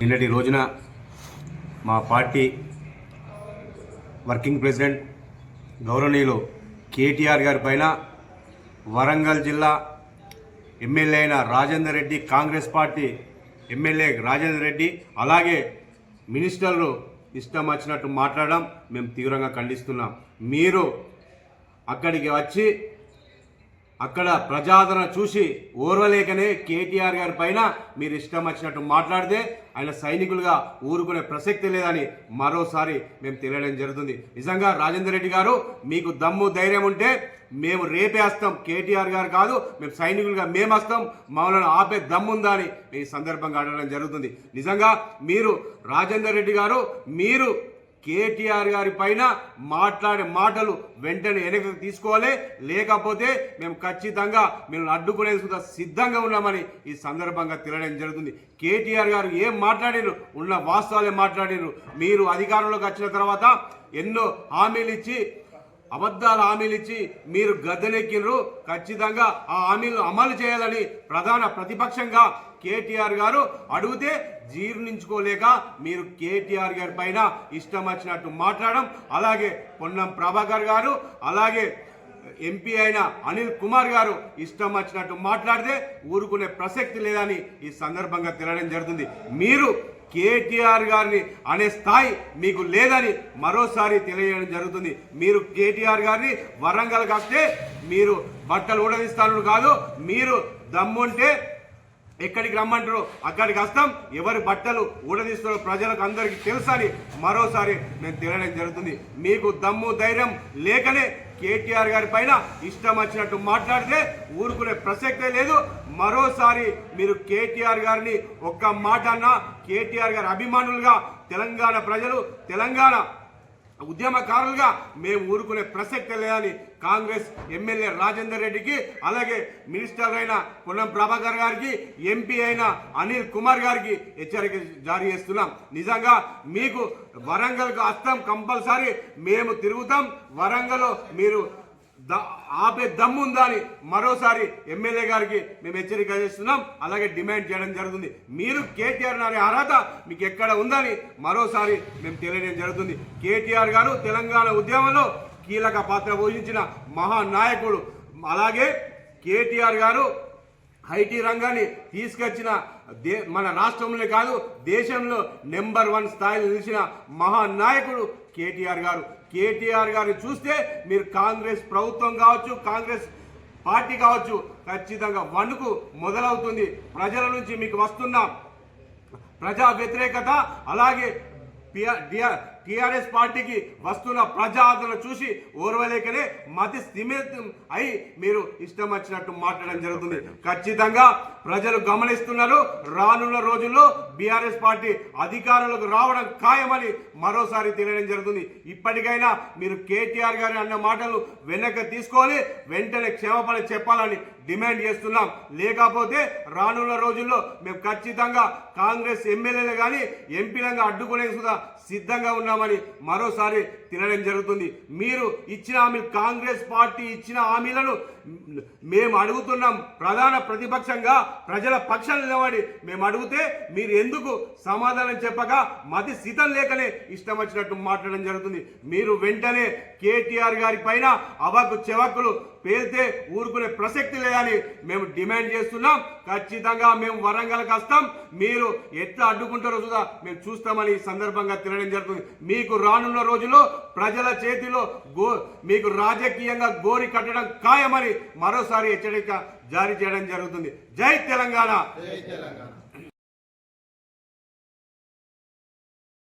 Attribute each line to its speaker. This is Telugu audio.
Speaker 1: నిన్నటి రోజున మా పార్టీ వర్కింగ్ ప్రెసిడెంట్ గౌరవనీయులు కేటీఆర్ గారి పైన వరంగల్ జిల్లా ఎమ్మెల్యే అయిన రాజేందర్ రెడ్డి, కాంగ్రెస్ పార్టీ ఎమ్మెల్యే రాజేందర్ రెడ్డి, అలాగే మినిస్టర్లు ఇష్టం వచ్చినట్టు మాట్లాడడం మేము తీవ్రంగా ఖండిస్తున్నాం. మీరు అక్కడికి వచ్చి అక్కడ ప్రజాదరణ చూసి ఓర్వలేకనే కేటీఆర్ గారి పైన మీరు ఇష్టం వచ్చినట్టు మాట్లాడితే ఆయన సైనికులుగా ఊరుకునే ప్రసక్తి లేదని మరోసారి మేము తెలియడం జరుగుతుంది. నిజంగా రాజేందర్ రెడ్డి గారు, మీకు దమ్ము ధైర్యం ఉంటే మేము రేపే వస్తాం, కేటీఆర్ గారు కాదు, మేము సైనికులుగా మేము వస్తాం, మమ్మల్ని ఆపే దమ్ముందా అని ఈ సందర్భంగా అడగడం జరుగుతుంది. నిజంగా మీరు రాజేందర్ రెడ్డి గారు, మీరు కేటీఆర్ గారి పైన మాట్లాడే మాటలు వెంటనే వెనక్కి తీసుకోవాలి, లేకపోతే మేము ఖచ్చితంగా మిమ్మల్ని అడ్డుకునేందుకు సిద్ధంగా ఉన్నామని ఈ సందర్భంగా తెలియడం జరుగుతుంది. కేటీఆర్ గారు ఏం మాట్లాడిరు, ఉన్న వాస్తవాలే మాట్లాడిరు. మీరు అధికారంలోకి వచ్చిన తర్వాత ఎన్నో హామీలు ఇచ్చి, అబద్ధాల హామీలు ఇచ్చి మీరు గద్దెనెక్కినరు. ఖచ్చితంగా ఆ హామీలు అమలు చేయాలని ప్రధాన ప్రతిపక్షంగా కేటీఆర్ గారు అడిగితే జీర్ణించుకోలేక మీరు కేటీఆర్ గారి పైన ఇష్టం వచ్చినట్టు మాట్లాడడం, అలాగే పొన్నం ప్రభాకర్ గారు, అలాగే ఎంపీ అయిన అనిల్ కుమార్ గారు ఇష్టం వచ్చినట్టు మాట్లాడితే ఊరుకునే ప్రసక్తి లేదని ఈ సందర్భంగా తెలియడం జరుగుతుంది. మీరు కేటీఆర్ గారిని అనే స్థాయి మీకు లేదని మరోసారి తెలియజేయడం జరుగుతుంది. మీరు కేటీఆర్ గారిని వరంగల్కి వస్తే మీరు బట్టలు ఊడదీస్తాను కాదు, మీరు దమ్ముంటే ఎక్కడికి రమ్మంటారో అక్కడికి వస్తాం, ఎవరి బట్టలు ఊడదీస్తారో ప్రజలకు అందరికీ తెలుసని మరోసారి నేను తెలియడం జరుగుతుంది. మీకు దమ్ము ధైర్యం లేకనే కేటీఆర్ గారి పైన ఇష్టం వచ్చినట్టు మాట్లాడితే ఊరుకునే ప్రసక్తే లేదు. మరోసారి మీరు కేటీఆర్ గారిని ఒక్క మాట అన్నా, కేటీఆర్ గారి అభిమానులుగా తెలంగాణ ప్రజలు, తెలంగాణ ఉద్యమకారులుగా మేము ఊరుకునే ప్రసక్తే లేదని కాంగ్రెస్ ఎమ్మెల్యే రాజేందర్ రెడ్డికి, అలాగే మినిస్టర్ అయిన పొన్నం ప్రభాకర్ గారికి, ఎంపీ అయిన అనిల్ కుమార్ గారికి హెచ్చరిక జారీ చేస్తున్నాం. నిజంగా మీకు వరంగల్కి వస్తాం, కంపల్సరీ మేము తిరుగుతాం. వరంగల్లో మీరు ఆపే దమ్ముందా అని మరోసారి ఎమ్మెల్యే గారికి మేము హెచ్చరిక చేస్తున్నాం, అలాగే డిమాండ్ చేయడం జరుగుతుంది. మీరు కేటీఆర్ అనే అర్హత మీకు ఎక్కడ ఉందని మరోసారి మేము తెలియడం జరుగుతుంది. కేటీఆర్ గారు తెలంగాణ ఉద్యమంలో కీలక పాత్ర పోషించిన మహానాయకుడు. అలాగే కేటీఆర్ గారు ఐటీ రంగాన్ని తీసుకొచ్చిన మన రాష్ట్రంలో కాదు దేశంలో నెంబర్ 1 స్థాయిలో నిలిచిన మహానాయకుడు కేటీఆర్ గారు. కేటీఆర్ గారిని చూస్తే మీరు కాంగ్రెస్ ప్రభుత్వం కావచ్చు, కాంగ్రెస్ పార్టీ కావచ్చు, ఖచ్చితంగా వణుకు మొదలవుతుంది. ప్రజల నుంచి మీకు వస్తున్న ప్రజా వ్యతిరేకత, అలాగే టీఆర్ఎస్ పార్టీకి వస్తున్న ప్రజాదరణ చూసి ఓర్వలేకనే మతి స్థిమితం అయి మీరు ఇష్టం వచ్చినట్టు మాట్లాడడం జరుగుతుంది. ఖచ్చితంగా ప్రజలు గమనిస్తున్నారు. రానున్న రోజుల్లో బీఆర్ఎస్ పార్టీ అధికారంలోకి రావడం ఖాయమని మరోసారి తెలియడం జరుగుతుంది. ఇప్పటికైనా మీరు కేటీఆర్ గారి అన్న మాటలు వెనక్కి తీసుకోవాలి, వెంటనే క్షమాపణ చెప్పాలని డిమాండ్ చేస్తున్నాం. లేకపోతే రానున్న రోజుల్లో మేము ఖచ్చితంగా కాంగ్రెస్ ఎమ్మెల్యేలు కానీ ఎంపీలుగా అడ్డుకునే సిద్ధంగా ఉన్నామని మరోసారి తినడం జరుగుతుంది. మీరు ఇచ్చిన హామీలు, కాంగ్రెస్ పార్టీ ఇచ్చిన హామీలను మేము అడుగుతున్నాం. ప్రధాన ప్రతిపక్షంగా ప్రజల పక్షాన్ని నిలబడి మేము అడిగితే మీరు ఎందుకు సమాధానం చెప్పక మతి స్థితం లేకనే ఇష్టం వచ్చినట్టు మాట్లాడడం జరుగుతుంది. మీరు వెంటనే కేటీఆర్ గారి పైన అవకు చెవక్కులు పేల్తే ఊరుకునే ప్రసక్తి లేదని మేము డిమాండ్ చేస్తున్నాం. ఖచ్చితంగా మేము వరంగల్కి వస్తాం, మీరు ఎట్లా అడ్డుకుంటారో చూదా మేము చూస్తామని ఈ సందర్భంగా తెలియడం జరుగుతుంది. మీకు రానున్న రోజుల్లో ప్రజల చేతిలో మీకు రాజకీయంగా గోరి కట్టడం ఖాయమని మరోసారి హెచ్చరిక జారీ చేయడం జరుగుతుంది. జై తెలంగాణ.